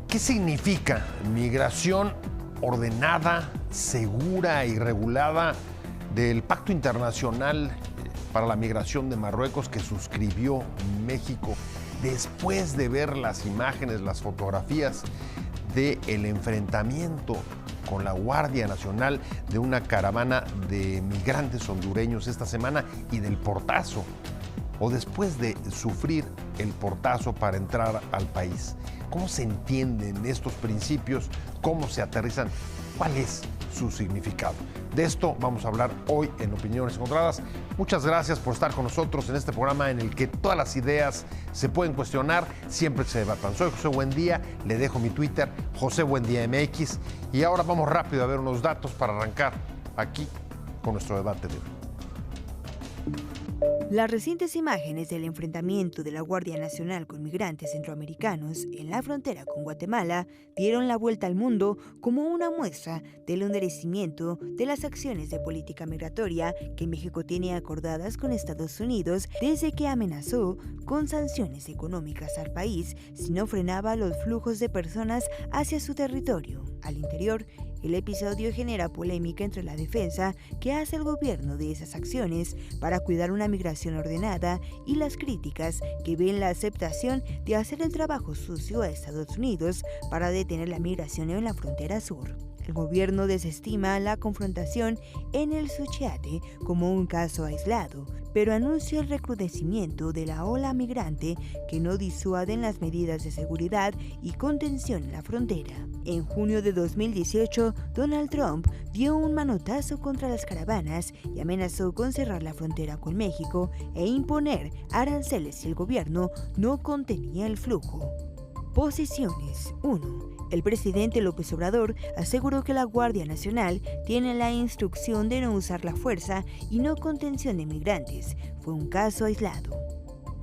¿Qué significa migración ordenada, segura y regulada del Pacto Internacional para la Migración de Marruecos que suscribió México después de ver las imágenes, las fotografías del enfrentamiento con la Guardia Nacional de una caravana de migrantes hondureños esta semana y del portazo, o después de sufrir el portazo para entrar al país? ¿Cómo se entienden estos principios? ¿Cómo se aterrizan? ¿Cuál es su significado? De esto vamos a hablar hoy en Opiniones Encontradas. Muchas gracias por estar con nosotros en este programa en el que todas las ideas se pueden cuestionar, siempre se debatan. Soy José Buendía, le dejo mi Twitter, José Buendía MX, y ahora vamos rápido a ver unos datos para arrancar aquí con nuestro debate de hoy. Las recientes imágenes del enfrentamiento de la Guardia Nacional con migrantes centroamericanos en la frontera con Guatemala dieron la vuelta al mundo como una muestra del endurecimiento de las acciones de política migratoria que México tiene acordadas con Estados Unidos desde que amenazó con sanciones económicas al país si no frenaba los flujos de personas hacia su territorio. Al interior, el episodio genera polémica entre la defensa que hace el gobierno de esas acciones para cuidar una migración ordenada y las críticas que ven la aceptación de hacer el trabajo sucio a Estados Unidos para detener la migración en la frontera sur. El gobierno desestima la confrontación en el Suchiate como un caso aislado, pero anuncia el recrudecimiento de la ola migrante que no disuaden las medidas de seguridad y contención en la frontera. En junio de 2018, Donald Trump dio un manotazo contra las caravanas y amenazó con cerrar la frontera con México e imponer aranceles si el gobierno no contenía el flujo. Posiciones. 1. El presidente López Obrador aseguró que la Guardia Nacional tiene la instrucción de no usar la fuerza y no contención de migrantes. Fue un caso aislado.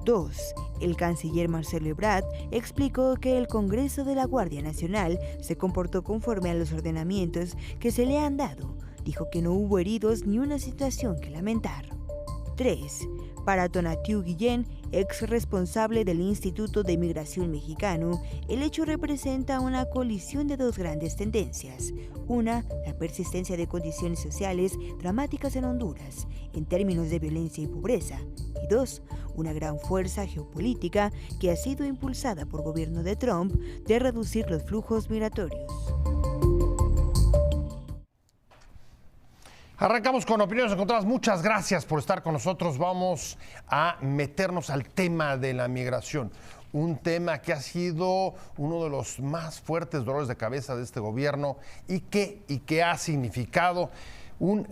2. El canciller Marcelo Ebrard explicó que el Congreso de la Guardia Nacional se comportó conforme a los ordenamientos que se le han dado. Dijo que no hubo heridos ni una situación que lamentar. 3. Para Tonatiuh Guillén, ex responsable del Instituto de Migración Mexicano, el hecho representa una colisión de dos grandes tendencias. Una, la persistencia de condiciones sociales dramáticas en Honduras, en términos de violencia y pobreza. Y 2, una gran fuerza geopolítica que ha sido impulsada por el gobierno de Trump de reducir los flujos migratorios. Arrancamos con Opiniones Encontradas. Muchas gracias por estar con nosotros. Vamos a meternos al tema de la migración. Un tema que ha sido uno de los más fuertes dolores de cabeza de este gobierno y que ha significado un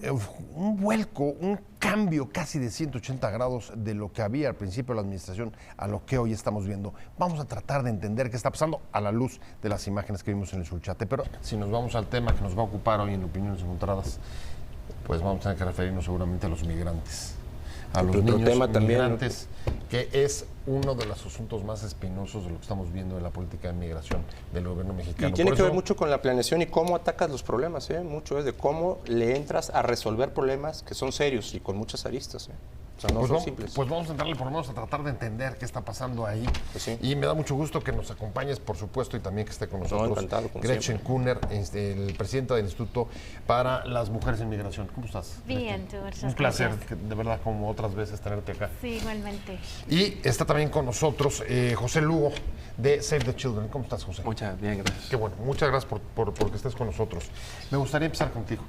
vuelco, un cambio casi de 180 grados de lo que había al principio de la administración a lo que hoy estamos viendo. Vamos a tratar de entender qué está pasando a la luz de las imágenes que vimos en el Suchiate. Pero si nos vamos al tema que nos va a ocupar hoy en Opiniones Encontradas, pues vamos a tener que referirnos seguramente a los migrantes, a los niños tema migrantes, que es uno de los asuntos más espinosos de lo que estamos viendo en la política de migración del gobierno mexicano. Y tiene que ver mucho con la planeación y cómo atacas los problemas, mucho es de cómo le entras a resolver problemas que son serios y con muchas aristas. O sea, no pues son no, simples. Pues vamos a entrarle por lo menos a tratar de entender qué está pasando ahí. Pues sí. Y me da mucho gusto que nos acompañes, por supuesto, y también que esté con nosotros encantado, como Gretchen siempre. Kuhner, el presidente del Instituto para las Mujeres en Migración. ¿Cómo estás? Bien, tú, muchas Un placer, gracias. de verdad, como otras veces, tenerte acá. Sí, igualmente. Y está también con nosotros José Lugo, de Save the Children. ¿Cómo estás, José? Muchas bien, gracias. Qué bueno, muchas gracias por que estés con nosotros. Me gustaría empezar contigo,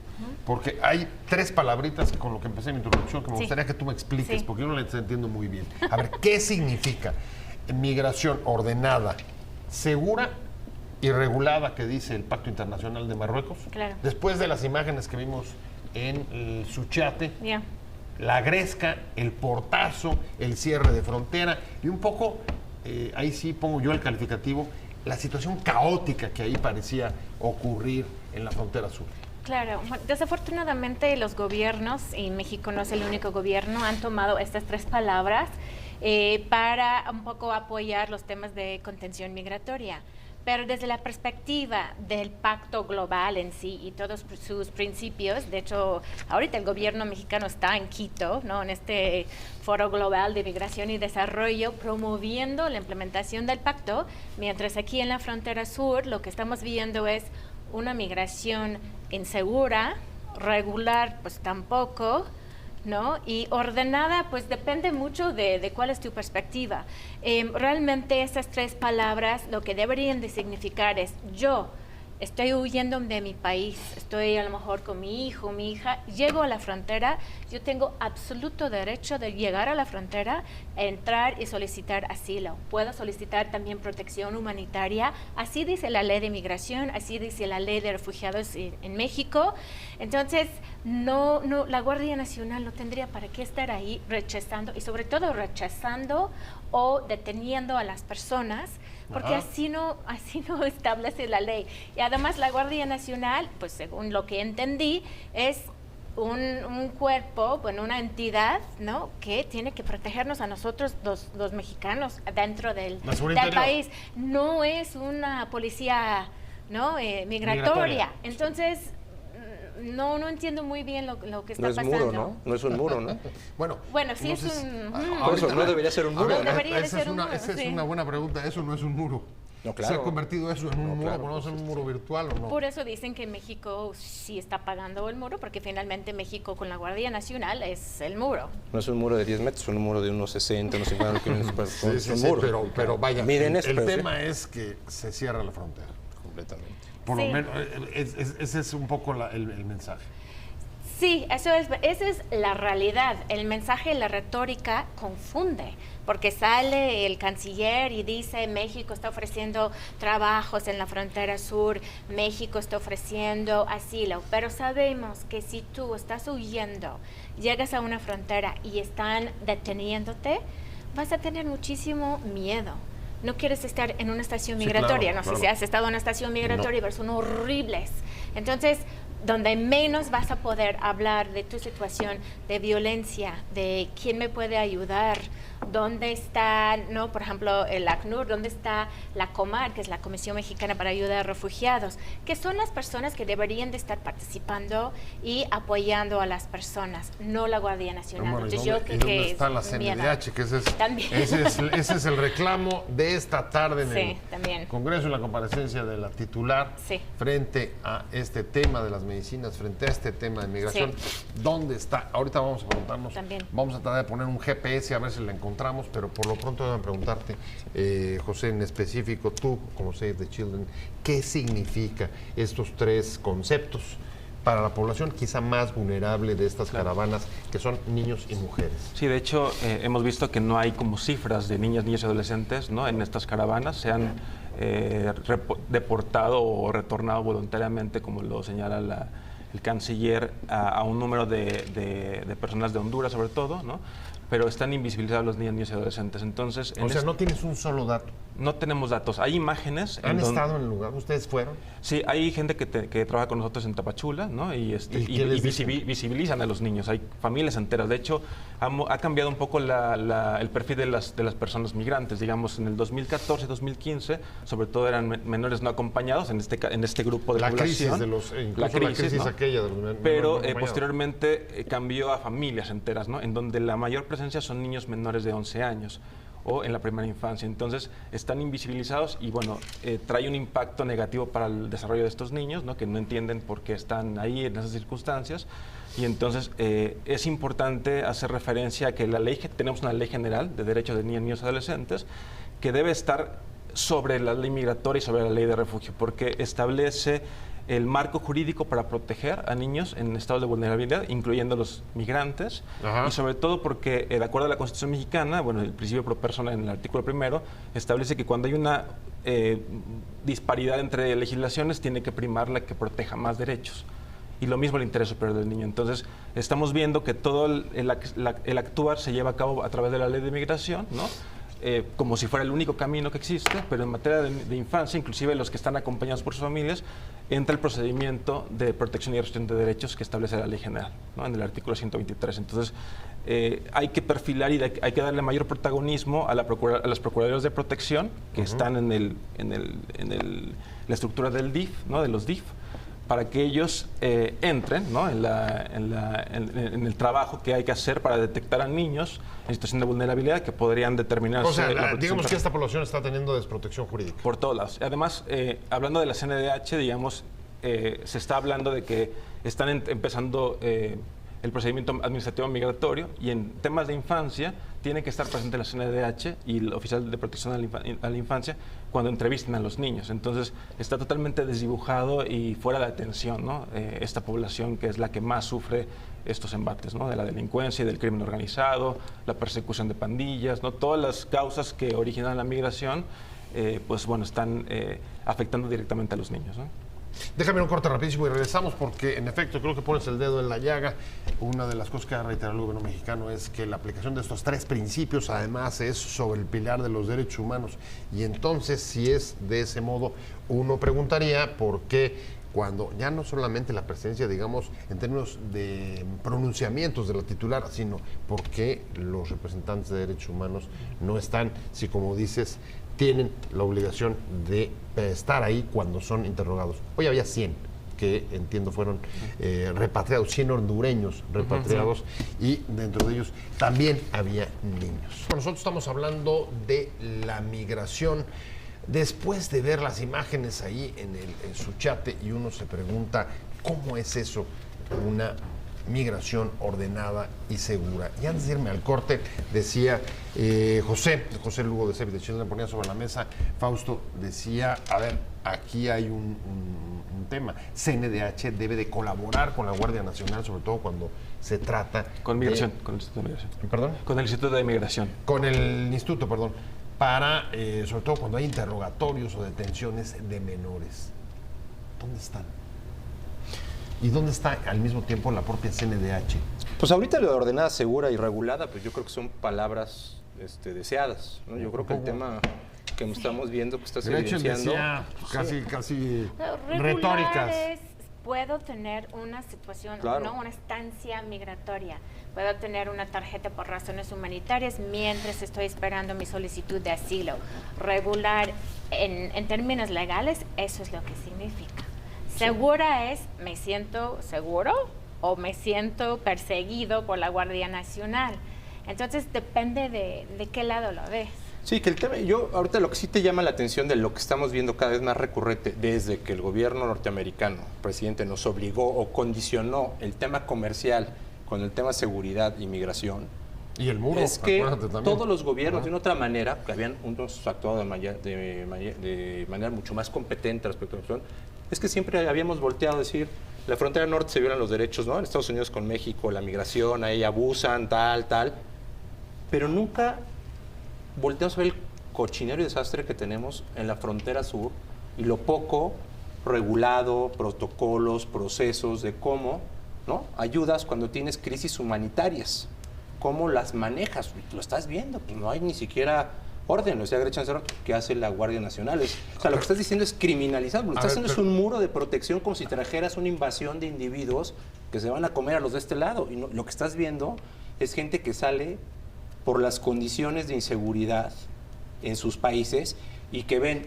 porque hay tres palabritas con lo que empecé mi introducción que me gustaría que tú me expliques, porque yo no las entiendo muy bien. A ver, ¿qué significa migración ordenada, segura y regulada que dice el Pacto Internacional de Marruecos? Claro. Después de las imágenes que vimos en el Suchiate, la gresca, el portazo, el cierre de frontera y un poco, ahí sí pongo yo el calificativo, la situación caótica que ahí parecía ocurrir en la frontera sur. Claro, desafortunadamente los gobiernos, y México no es el único gobierno, han tomado estas tres palabras para un poco apoyar los temas de contención migratoria. Pero desde la perspectiva del pacto global en sí y todos sus principios, de hecho, ahorita el gobierno mexicano está en Quito, ¿no? En este foro global de migración y desarrollo, promoviendo la implementación del pacto, mientras aquí en la frontera sur lo que estamos viendo es una migración insegura, regular, pues tampoco, ¿no? Y ordenada, pues depende mucho de cuál es tu perspectiva. Realmente esas tres palabras lo que deberían de significar es: yo estoy huyendo de mi país, estoy a lo mejor con mi hijo, mi hija, llego a la frontera, yo tengo absoluto derecho de llegar a la frontera, entrar y solicitar asilo. Puedo solicitar también protección humanitaria, así dice la ley de migración, así dice la ley de refugiados en México. Entonces, no, la Guardia Nacional no tendría para qué estar ahí rechazando, y sobre todo rechazando o deteniendo a las personas, porque así no establece la ley. Y además la Guardia Nacional, pues según lo que entendí, es un cuerpo, bueno, una entidad, ¿no?, que tiene que protegernos a nosotros, los mexicanos, dentro del país. No es una policía, ¿no?, migratoria. Entonces, no entiendo muy bien lo que está pasando. No es muro, ¿no? No es un muro, ¿no? Bueno, sí es un... Por eso no debería ser un muro. Esa es una buena pregunta. Eso no es un muro. No, claro. ¿Se ha convertido eso en un muro? Claro, ¿Podemos hacer un muro virtual o no? Por eso dicen que México sí está pagando el muro, porque finalmente México con la Guardia Nacional es el muro. No es un muro de 10 metros, es un muro de unos 60, unos 50 kilómetros. Sí, pero vaya, Miren, el tema es que se cierra la frontera. Completamente. Por lo menos, ese es un poco el mensaje. Sí, esa es la realidad. El mensaje y la retórica confunde, porque sale el canciller y dice: México está ofreciendo trabajos en la frontera sur, México está ofreciendo asilo, pero sabemos que si tú estás huyendo, llegas a una frontera y están deteniéndote, vas a tener muchísimo miedo. No quieres estar en una estación migratoria, claro, no sé si has estado en una estación migratoria, pero son horribles. Entonces, donde menos vas a poder hablar de tu situación de violencia, de quién me puede ayudar, dónde está, ¿no?, por ejemplo, el ACNUR, dónde está la COMAR, que es la Comisión Mexicana para Ayuda a Refugiados, que son las personas que deberían de estar participando y apoyando a las personas, no la Guardia Nacional. Bueno, Entonces, ¿dónde está la CNDH? Que ese es el reclamo de esta tarde en el Congreso, en la comparecencia de la titular, frente a este tema de las medicinas, frente a este tema de migración. ¿Dónde está? Ahorita vamos a preguntarnos, vamos a tratar de poner un GPS a ver si la encontramos, pero por lo pronto voy a preguntarte, José, en específico, tú como Save the Children, ¿qué significa estos tres conceptos para la población quizá más vulnerable de estas caravanas, que son niños y mujeres? Sí, de hecho, hemos visto que no hay como cifras de niñas y adolescentes, ¿no?, en estas caravanas. Se han deportado o retornado voluntariamente, como lo señala el canciller, a un número de personas de Honduras, sobre todo, ¿no?, pero están invisibilizados los niños y adolescentes. Entonces, o sea, no tienes un solo dato. No tenemos datos. Hay imágenes. ¿Han estado en el lugar? ¿Ustedes fueron? Sí, hay gente que trabaja con nosotros en Tapachula, ¿no? Y visibilizan a los niños. Hay familias enteras. De hecho, ha cambiado un poco el perfil de las personas migrantes. Digamos, en el 2014, 2015, sobre todo eran menores no acompañados en este grupo de población. La crisis ¿no?, aquella de los menores. Pero posteriormente cambió a familias enteras, ¿no?, en donde la mayor presencia son niños menores de 11 años. O en la primera infancia. Entonces, están invisibilizados y, bueno, trae un impacto negativo para el desarrollo de estos niños, ¿no?, que no entienden por qué están ahí en esas circunstancias. Y entonces, es importante hacer referencia a que tenemos una ley general de derechos de niños y adolescentes que debe estar sobre la ley migratoria y sobre la ley de refugio, porque establece el marco jurídico para proteger a niños en estados de vulnerabilidad, incluyendo los migrantes. Y sobre todo porque, de acuerdo a la Constitución mexicana, bueno, el principio pro persona en el artículo 1 establece que cuando hay una disparidad entre legislaciones, tiene que primar la que proteja más derechos. Y lo mismo el interés superior del niño. Entonces, estamos viendo que todo el actuar se lleva a cabo a través de la ley de migración, ¿no?, como si fuera el único camino que existe, pero en materia de infancia, inclusive los que están acompañados por sus familias, entra el procedimiento de protección y restricción de derechos que establece la Ley General, ¿no? En el artículo 123. Entonces, hay que perfilar y hay que darle mayor protagonismo a las procuradurías de protección que están en la estructura del DIF, ¿no? De los DIF, para que ellos entren, ¿no? en el trabajo que hay que hacer para detectar a niños en situación de vulnerabilidad que podrían determinarse. O sea, digamos que esta población está teniendo desprotección jurídica. Por todos lados. Además, hablando de la CNDH, digamos, se está hablando de que están empezando el procedimiento administrativo migratorio, y en temas de infancia tiene que estar presente la CNDH y el oficial de protección a la infancia cuando entrevisten a los niños. Entonces, está totalmente desdibujado y fuera de atención, ¿no? Esta población que es la que más sufre estos embates, ¿no? De la delincuencia y del crimen organizado, la persecución de pandillas, ¿no? Todas las causas que originan la migración, pues bueno, están afectando directamente a los niños, ¿no? Déjame un corte rapidísimo y regresamos, porque en efecto creo que pones el dedo en la llaga. Una de las cosas que ha reiterado el gobierno mexicano es que la aplicación de estos 3 principios además es sobre el pilar de los derechos humanos. Y entonces, si es de ese modo, uno preguntaría por qué, cuando ya no solamente la presidencia, digamos, en términos de pronunciamientos de la titular, sino por qué los representantes de derechos humanos no están, si como dices, tienen la obligación de estar ahí cuando son interrogados. Hoy había 100 que, entiendo, fueron repatriados, 100 hondureños repatriados, y dentro de ellos también había niños. Nosotros estamos hablando de la migración. Después de ver las imágenes ahí en su chat, y uno se pregunta, ¿cómo es eso? Una migración ordenada y segura. Y antes de irme al corte, decía José Lugo de CEPI de Chile, le ponía sobre la mesa, Fausto decía, a ver, aquí hay un tema. CNDH debe de colaborar con la Guardia Nacional, sobre todo cuando se trata con migración, con el Instituto de Migración. ¿Perdón? Con el Instituto de Migración. Con el Instituto, perdón. Para, sobre todo cuando hay interrogatorios o detenciones de menores. ¿Dónde están? ¿Y dónde está al mismo tiempo la propia CNDH? Pues ahorita lo de ordenada, segura y regulada, pues yo creo que son palabras deseadas, ¿no? Yo creo que el tema que estamos viendo, que estás evidenciando... Decía, casi retóricas. Puedo tener una situación, claro, ¿no? Una estancia migratoria. Puedo tener una tarjeta por razones humanitarias mientras estoy esperando mi solicitud de asilo. Regular, en términos legales, eso es lo que significa. Segura es, me siento seguro o me siento perseguido por la Guardia Nacional. Entonces, depende de qué lado lo ves. Sí, que el tema, yo ahorita lo que sí te llama la atención de lo que estamos viendo cada vez más recurrente desde que el gobierno norteamericano, presidente, nos obligó o condicionó el tema comercial con el tema seguridad y migración. Y el muro, es que todos los gobiernos, de una otra manera, que habían unos actuado de manera mucho más competente respecto a la cuestión, es que siempre habíamos volteado a decir, la frontera norte se violan los derechos, ¿no? En Estados Unidos con México, la migración, ahí abusan, tal, pero nunca volteamos a ver el cochinero y desastre que tenemos en la frontera sur y lo poco regulado, protocolos, procesos de cómo, ¿no? Ayudas cuando tienes crisis humanitarias, cómo las manejas, lo estás viendo, pues no hay ni siquiera orden, o sea, ¿qué hace la Guardia Nacional? O sea, lo que estás diciendo es criminalizar, lo que estás haciendo es un muro de protección como si trajeras una invasión de individuos que se van a comer a los de este lado, y no, lo que estás viendo es gente que sale por las condiciones de inseguridad en sus países y que ven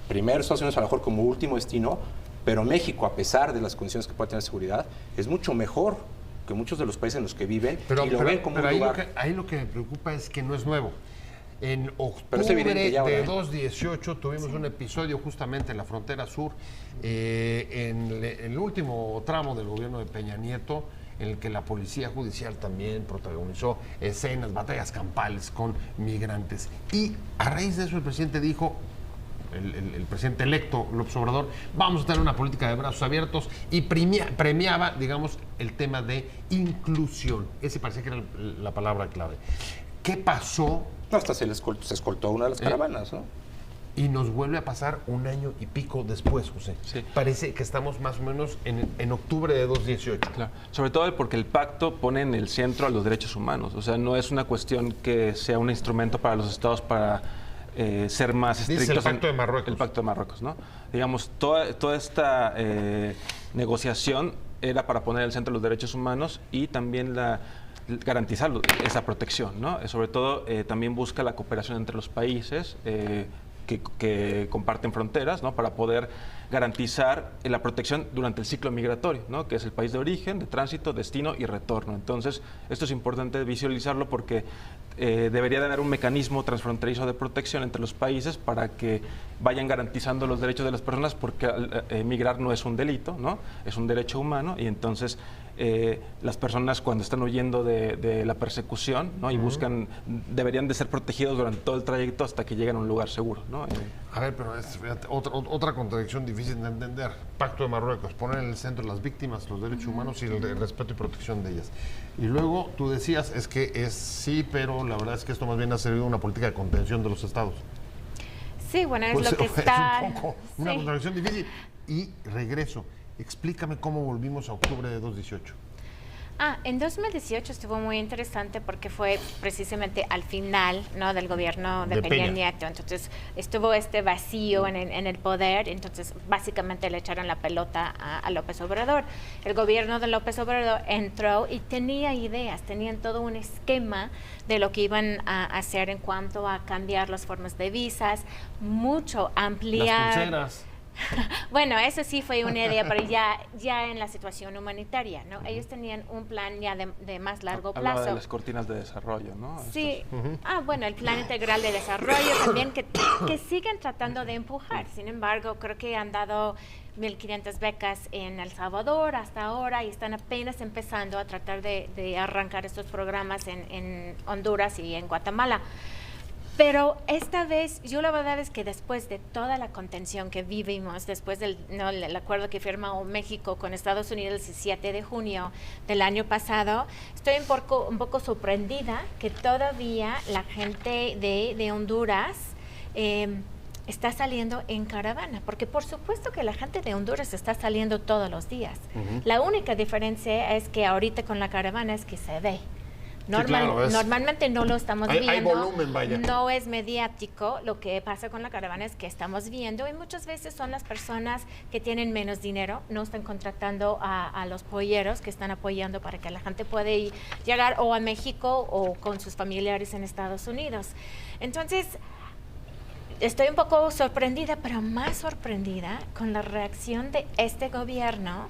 primero Estados Unidos a lo mejor como último destino, pero México, a pesar de las condiciones que puede tener seguridad, es mucho mejor que muchos de los países en los que viven, y lo ven como un lugar. Ahí lo que me preocupa es que no es nuevo. En octubre de 2018 tuvimos un episodio justamente en la frontera sur, en el último tramo del gobierno de Peña Nieto, en el que la policía judicial también protagonizó escenas, batallas campales con migrantes. Y a raíz de eso el presidente dijo, el presidente electo López Obrador, vamos a tener una política de brazos abiertos, y premiaba, digamos, el tema de inclusión. Ese parecía que era la palabra clave. ¿Qué pasó? No, hasta se escoltó una de las caravanas, ¿no? Y nos vuelve a pasar un año y pico después, José. Sí. Parece que estamos más o menos en octubre de 2018. Claro. Sobre todo porque el pacto pone en el centro a los derechos humanos. O sea, no es una cuestión que sea un instrumento para los estados para ser más estrictos. Dice el Pacto de Marruecos. El Pacto de Marruecos, ¿no? Digamos, toda esta negociación era para poner en el centro los derechos humanos y también garantizar esa protección, ¿no? Sobre todo también busca la cooperación entre los países que comparten fronteras, ¿no? Para poder garantizar la protección durante el ciclo migratorio, ¿no? Que es el país de origen, de tránsito, destino y retorno. Entonces, esto es importante visualizarlo porque debería de haber un mecanismo transfronterizo de protección entre los países para que vayan garantizando los derechos de las personas, porque migrar no es un delito, ¿no? Es un derecho humano, y entonces las personas cuando están huyendo de la persecución, ¿no? Y deberían de ser protegidos durante todo el trayecto hasta que lleguen a un lugar seguro, ¿no? A ver, pero fíjate, otra contradicción difícil de entender. Pacto de Marruecos, poner en el centro las víctimas, los derechos humanos y el respeto y protección de ellas. Y luego tú decías, es que sí, pero la verdad es que esto más bien ha servido una política de contención de los estados. Sí, bueno, es Pues, lo que está... Es un poco una contradicción difícil. Y regreso, explícame cómo volvimos a octubre de 2018. En 2018 estuvo muy interesante porque fue precisamente al final, ¿no? Del gobierno de Peña Nieto. Entonces estuvo este vacío en el poder, entonces básicamente le echaron la pelota a López Obrador. El gobierno de López Obrador entró y tenía ideas, tenían todo un esquema de lo que iban a hacer en cuanto a cambiar las formas de visas, mucho ampliar... Las pulseras. Bueno, eso sí fue una idea, pero ya en la situación humanitaria, ¿no? Ellos tenían un plan ya de más largo plazo. Hablaba de las cortinas de desarrollo, ¿no? Sí. Bueno, el plan integral de desarrollo también que siguen tratando de empujar. Sin embargo, creo que han dado 1.500 becas en El Salvador hasta ahora y están apenas empezando a tratar de arrancar estos programas en Honduras y en Guatemala. Pero esta vez, yo la verdad es que después de toda la contención que vivimos, después del acuerdo que firmó México con Estados Unidos el 7 de junio del año pasado, estoy un poco sorprendida que todavía la gente de Honduras está saliendo en caravana, porque por supuesto que la gente de Honduras está saliendo todos los días. La única diferencia es que ahorita con la caravana es que se ve. Normalmente no lo estamos viendo. Hay volumen, vaya. No es mediático. Lo que pasa con la caravana es que estamos viendo y muchas veces son las personas que tienen menos dinero, no están contratando a los polleros que están apoyando para que la gente pueda llegar o a México o con sus familiares en Estados Unidos. Entonces, estoy un poco sorprendida, pero más sorprendida con la reacción de este gobierno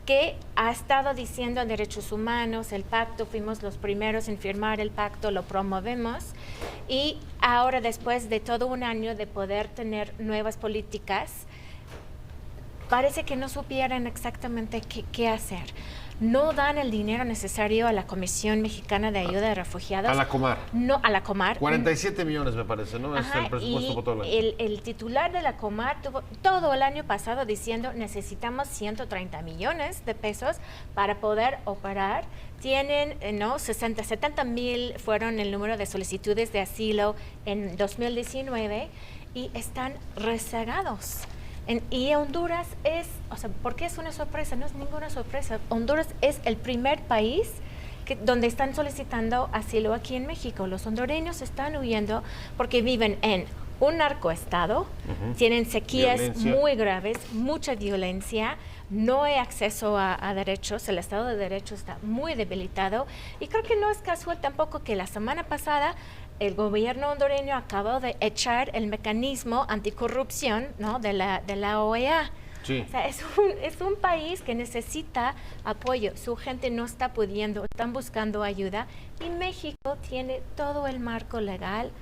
que ha estado diciendo derechos humanos, el pacto, fuimos los primeros en firmar el pacto, lo promovemos, y ahora después de todo un año de poder tener nuevas políticas, parece que no supieran exactamente qué hacer. No dan el dinero necesario a la Comisión Mexicana de Ayuda de Refugiados. A la Comar. No, a la Comar. 47 millones me parece, ¿no? Ajá, es el presupuesto por todo el año. El titular de la Comar tuvo todo el año pasado diciendo necesitamos 130 millones de pesos para poder operar. Tienen, 70 mil fueron el número de solicitudes de asilo en 2019 y están rezagados. Y Honduras ¿por qué es una sorpresa? No es ninguna sorpresa. Honduras es el primer país donde están solicitando asilo aquí en México. Los hondureños están huyendo porque viven en un narcoestado, tienen sequías muy graves, mucha violencia, no hay acceso a derechos, el Estado de Derecho está muy debilitado y creo que no es casual tampoco que la semana pasada el gobierno hondureño acabó de echar el mecanismo anticorrupción, ¿no? de la OEA. Sí. O sea, es un país que necesita apoyo, su gente no está pudiendo, están buscando ayuda y México tiene todo el marco legal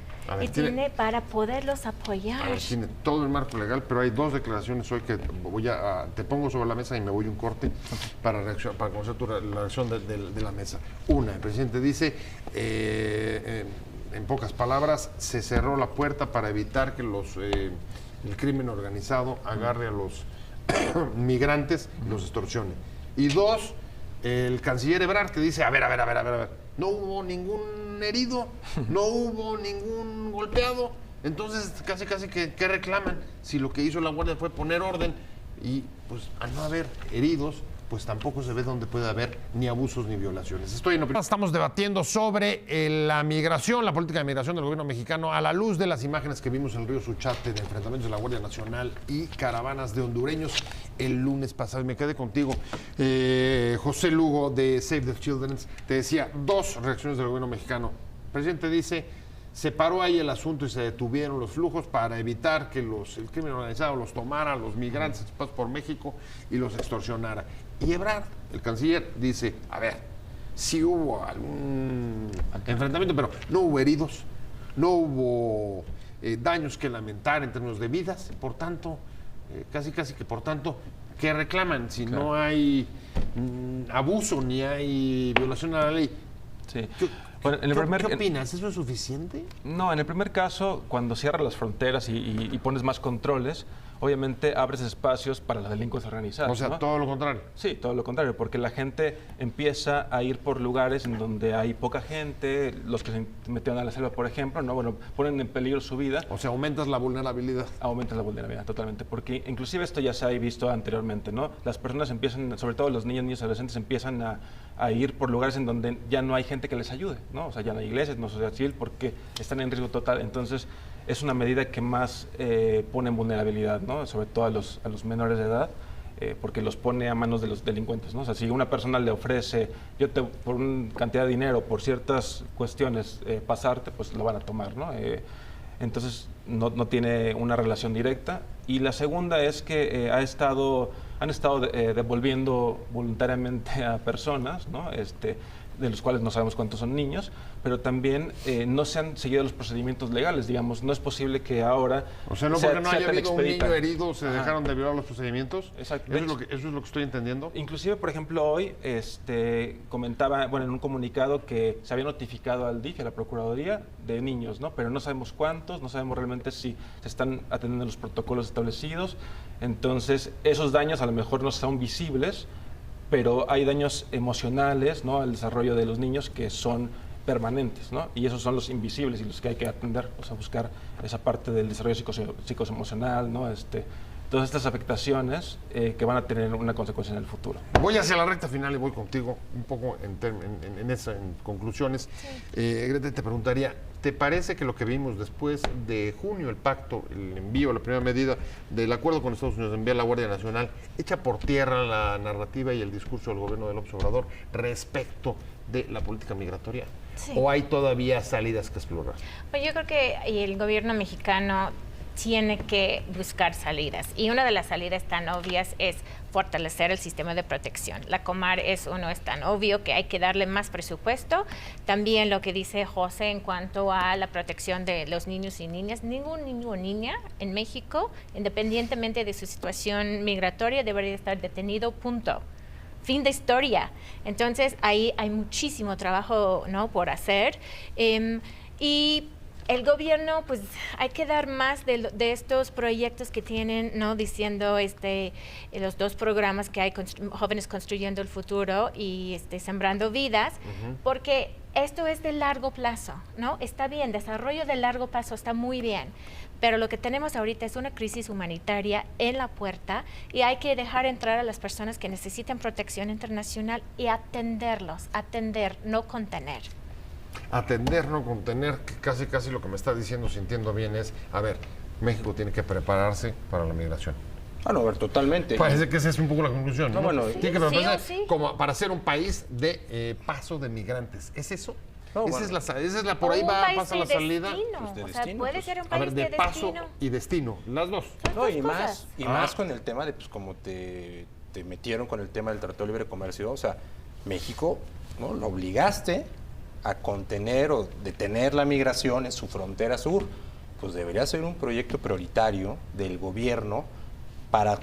tiene para poderlos apoyar. A ver, tiene todo el marco legal, pero hay dos declaraciones hoy que te pongo sobre la mesa y me voy a un corte para conocer la reacción de la mesa. Una, el presidente dice, en pocas palabras, se cerró la puerta para evitar que el crimen organizado agarre a los migrantes y los extorsione. Y dos, el canciller Ebrard que dice, a ver, no hubo ningún herido, no hubo ningún golpeado, Entonces, casi que reclaman si lo que hizo la Guardia fue poner orden y pues al no haber heridos, pues tampoco se ve dónde puede haber ni abusos ni violaciones. Estamos debatiendo sobre la migración, la política de migración del gobierno mexicano a la luz de las imágenes que vimos en el río Suchate de enfrentamientos de la Guardia Nacional y caravanas de hondureños el lunes pasado. Y me quedé contigo, José Lugo de Save the Children, te decía 2 reacciones del gobierno mexicano. El presidente dice, se paró ahí el asunto y se detuvieron los flujos para evitar que el crimen organizado los tomara, los migrantes por México y los extorsionara. Y Ebrard, el canciller, dice, a ver, sí hubo algún enfrentamiento, pero no hubo heridos, no hubo daños que lamentar en términos de vidas, por tanto, casi que por tanto, ¿qué reclaman? Si no hay abuso ni hay violación a la ley. Sí. Bueno, ¿Qué opinas? ¿Eso es suficiente? No, en el primer caso, cuando cierras las fronteras y pones más controles, obviamente abres espacios para la delincuencia organizada. O sea, ¿no? todo lo contrario. Sí, todo lo contrario, porque la gente empieza a ir por lugares en donde hay poca gente, los que se metieron a la selva, por ejemplo, ¿no? Bueno, ponen en peligro su vida. O sea, aumentas la vulnerabilidad. Aumentas la vulnerabilidad, totalmente, porque inclusive esto ya se ha visto anteriormente, ¿no? Las personas empiezan, sobre todo los niños y adolescentes, empiezan a ir por lugares en donde ya no hay gente que les ayude, ¿no? O sea, ya no hay iglesias, no hay sociedad civil, porque están en riesgo total. Entonces, es una medida que más pone en vulnerabilidad, ¿no? Sobre todo a los menores de edad, porque los pone a manos de los delincuentes, ¿no? O sea, si una persona le ofrece, por una cantidad de dinero, por ciertas cuestiones, pasarte, pues lo van a tomar, ¿no? Entonces, no tiene una relación directa. Y la segunda es que han estado devolviendo voluntariamente a personas, ¿no? De los cuales no sabemos cuántos son niños, pero también no se han seguido los procedimientos legales, digamos. No es posible que ahora... O sea, no porque no haya habido un niño herido, se dejaron de violar los procedimientos. Exacto. Eso es lo que estoy entendiendo. Inclusive, por ejemplo, hoy comentaba, bueno, en un comunicado que se había notificado al DIF, a la Procuraduría, de niños, ¿no? Pero no sabemos cuántos, no sabemos realmente si se están atendiendo los protocolos establecidos. Entonces, esos daños a lo mejor no son visibles, pero hay daños emocionales, ¿no? Al desarrollo de los niños que son permanentes, ¿no? Y esos son los invisibles y los que hay que atender, o sea, buscar esa parte del desarrollo psicoemocional, ¿no? Todas estas afectaciones que van a tener una consecuencia en el futuro. Voy hacia la recta final y voy contigo un poco en conclusiones. Sí. Greta, te preguntaría, ¿te parece que lo que vimos después de junio, el pacto, el envío, la primera medida del acuerdo con Estados Unidos de enviar a la Guardia Nacional, echa por tierra la narrativa y el discurso del gobierno de López Obrador respecto de la política migratoria? Sí. ¿O hay todavía salidas que explorar? Pues yo creo que el gobierno mexicano tiene que buscar salidas, y una de las salidas tan obvias es fortalecer el sistema de protección. La Comar es tan obvio que hay que darle más presupuesto. También lo que dice José en cuanto a la protección de los niños y niñas. Ningún niño o niña en México, independientemente de su situación migratoria, debería estar detenido, punto. Fin de historia. Entonces, ahí hay muchísimo trabajo, ¿no?, por hacer. Y el gobierno, pues, hay que dar más de estos proyectos que tienen, ¿no?, diciendo los 2 programas que hay, Jóvenes Construyendo el Futuro y Sembrando Vidas, porque esto es de largo plazo, ¿no? Está bien, desarrollo de largo plazo está muy bien, pero lo que tenemos ahorita es una crisis humanitaria en la puerta y hay que dejar entrar a las personas que necesitan protección internacional y atender, no contener. Atender, no contener, que casi lo que me está diciendo, sintiendo bien, es, a ver, México tiene que prepararse para la migración. Ah, no, a ver, totalmente. Parece que esa es un poco la conclusión, ¿no? Bueno, tiene que prepararse como para ser un país de paso de migrantes. ¿Es eso? No, esa es la por ahí pasa la salida. Pues o sea, puede ser un país de paso y destino, las dos. No, y más con el tema de, pues, como te metieron con el tema del Tratado de Libre Comercio. O sea, México, ¿no?, lo obligaste a contener o detener la migración en su frontera sur. Pues debería ser un proyecto prioritario del gobierno para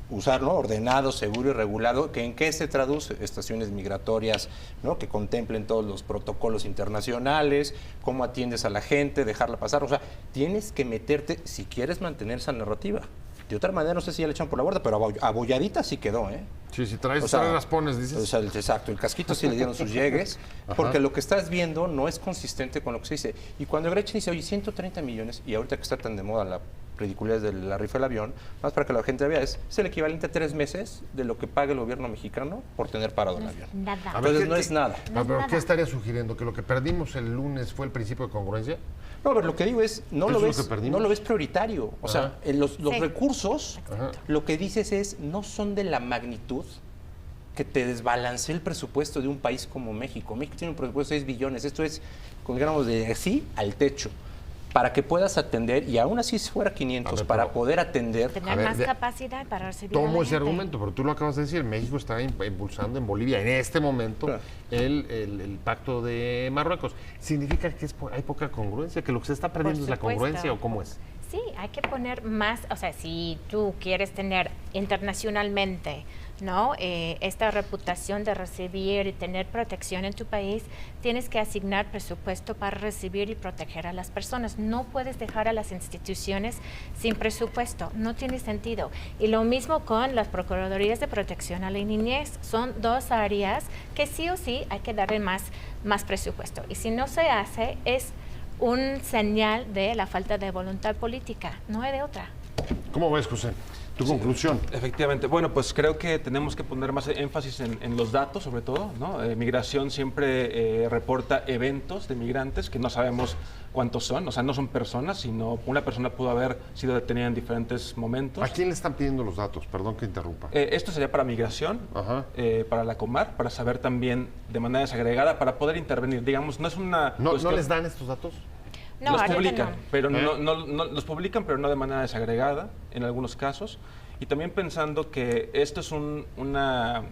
usarlo, ordenado, seguro y regulado. ¿En qué se traduce? Estaciones migratorias, ¿no?, que contemplen todos los protocolos internacionales, cómo atiendes a la gente, dejarla pasar. O sea, tienes que meterte, si quieres mantener esa narrativa, De otra manera, no sé si ya le echan por la borda, pero abolladita sí quedó, ¿eh? Sí, si traes, O sea, las pones, dices. O sea, exacto, el casquito sí le dieron sus llegues, porque lo que estás viendo no es consistente con lo que se dice. Y cuando Gretchen dice, oye, 130 millones, y ahorita que está tan de moda la ridiculez de la rifa del avión, más para que la gente vea, es el equivalente a 3 meses de lo que paga el gobierno mexicano por tener parado el avión. Nada. A ver, Entonces no es nada. ¿Pero qué estaría sugiriendo? ¿Que lo que perdimos el lunes fue el principio de congruencia? No, a ver, lo que digo es, no ¿Eso lo es lo que perdimos? no lo ves prioritario. O sea, los Sí. recursos, Ajá. lo que dices es, no son de la magnitud que te desbalancee el presupuesto de un país como México. México tiene un presupuesto de 6 billones. Esto es, con gramos de así al techo. Para que puedas atender, y aún así si fuera 500, A ver, para pero- poder atender. Tener A ver, más capacidad para recibir a la Tomo ese gente. argumento, pero tú lo acabas de decir. México está impulsando en Bolivia, en este momento, Claro. el pacto de Marruecos. ¿Significa que hay poca congruencia? ¿Que lo que se está perdiendo es la supuesto. congruencia o cómo es? Sí, hay que poner más, o sea, si tú quieres tener internacionalmente, ¿no? Esta reputación de recibir y tener protección en tu país, tienes que asignar presupuesto para recibir y proteger a las personas. No puedes dejar a las instituciones sin presupuesto, no tiene sentido. Y lo mismo con las Procuradurías de Protección a la Niñez. Son dos áreas que sí o sí hay que darle más presupuesto. Y si no se hace, es un señal de la falta de voluntad política, no hay de otra. ¿Cómo ves, José? Tu conclusión. Efectivamente. Bueno, pues creo que tenemos que poner más énfasis en los datos, sobre todo, ¿no? Migración siempre reporta eventos de migrantes que no sabemos cuántos son, o sea, no son personas, sino una persona pudo haber sido detenida en diferentes momentos. ¿A quién le están pidiendo los datos? Perdón que interrumpa. Esto sería para migración, Ajá. para la Comar, para saber también de manera desagregada, para poder intervenir. Digamos, no es una... ¿No cuestión- les dan estos datos? No, los ahorita publican, no. pero los publican, pero no de manera desagregada en algunos casos. Y también pensando que esto es una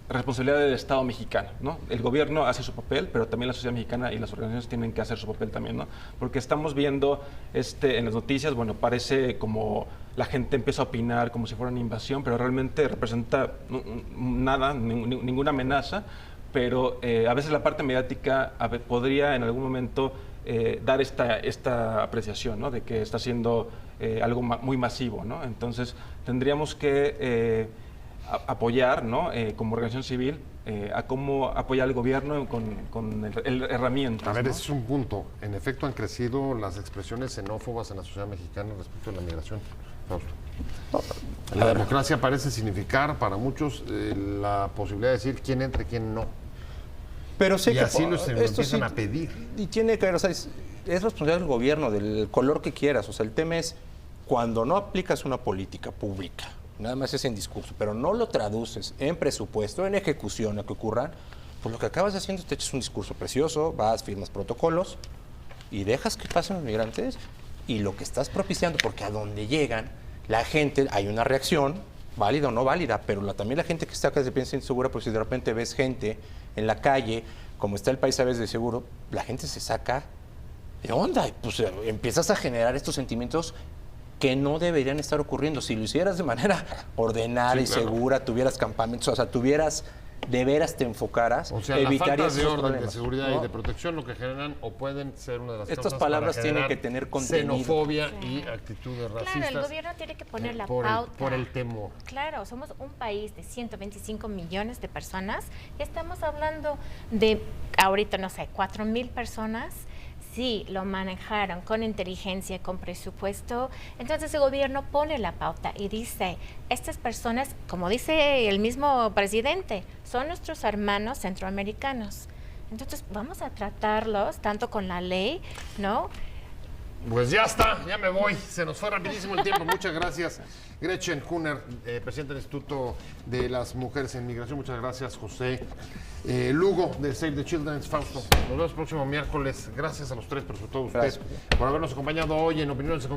responsabilidad del Estado mexicano, ¿no? El gobierno hace su papel, pero también la sociedad mexicana y las organizaciones tienen que hacer su papel también, ¿no? Porque estamos viendo en las noticias, bueno, parece como la gente empieza a opinar como si fuera una invasión, pero realmente representa nada, ninguna amenaza, pero a veces la parte mediática podría en algún momento dar esta apreciación, ¿no? De que está siendo algo muy masivo, ¿no? Entonces tendríamos que apoyar, ¿no? Como organización civil, a cómo apoyar al gobierno con herramientas. A ver, ¿no? ese es un punto. En efecto, han crecido las expresiones xenófobas en la sociedad mexicana respecto a la migración. Fausto. La democracia parece significar para muchos la posibilidad de decir quién entra y quién no. Pero sé Y que así lo esto empiezan a pedir. Y tiene que ver, o sea, es responsabilidad del gobierno, del color que quieras. O sea, el tema es cuando no aplicas una política pública, nada más es en discurso, pero no lo traduces en presupuesto, en ejecución, a que ocurran, pues lo que acabas haciendo es te echas un discurso precioso, vas, firmas protocolos y dejas que pasen los migrantes y lo que estás propiciando, porque a donde llegan, la gente, hay una reacción, válida o no válida, pero también la gente que está acá se piensa insegura, porque si de repente ves gente en la calle, como está el país a veces de seguro, la gente se saca de onda y pues empiezas a generar estos sentimientos que no deberían estar ocurriendo. Si lo hicieras de manera ordenada Sí, y claro. segura, tuvieras campamentos, o sea, de veras te enfocaras, O sea, la falta evitarías de esos orden, de problemas, seguridad ¿no? y de protección lo que generan o pueden ser una de las Estas causas palabras para tienen generar que tener contenido. xenofobia y actitudes racistas. Claro, el gobierno tiene que poner la por pauta. por el temor. Claro, somos un país de 125 millones de personas y estamos hablando de, ahorita no sé, 4,000 personas. Sí, lo manejaron con inteligencia, con presupuesto. Entonces el gobierno pone la pauta y dice, estas personas, como dice el mismo presidente, son nuestros hermanos centroamericanos. Entonces vamos a tratarlos tanto con la ley, ¿no? Pues ya está, ya me voy. Se nos fue rapidísimo el tiempo. Muchas gracias, Gretchen Huner, presidente del Instituto de las Mujeres en Migración. Muchas gracias, José Lugo, de Save the Children. Fausto, nos vemos el próximo miércoles. Gracias a los tres, pero sobre todo a usted, Gracias. por habernos acompañado hoy en Opiniones.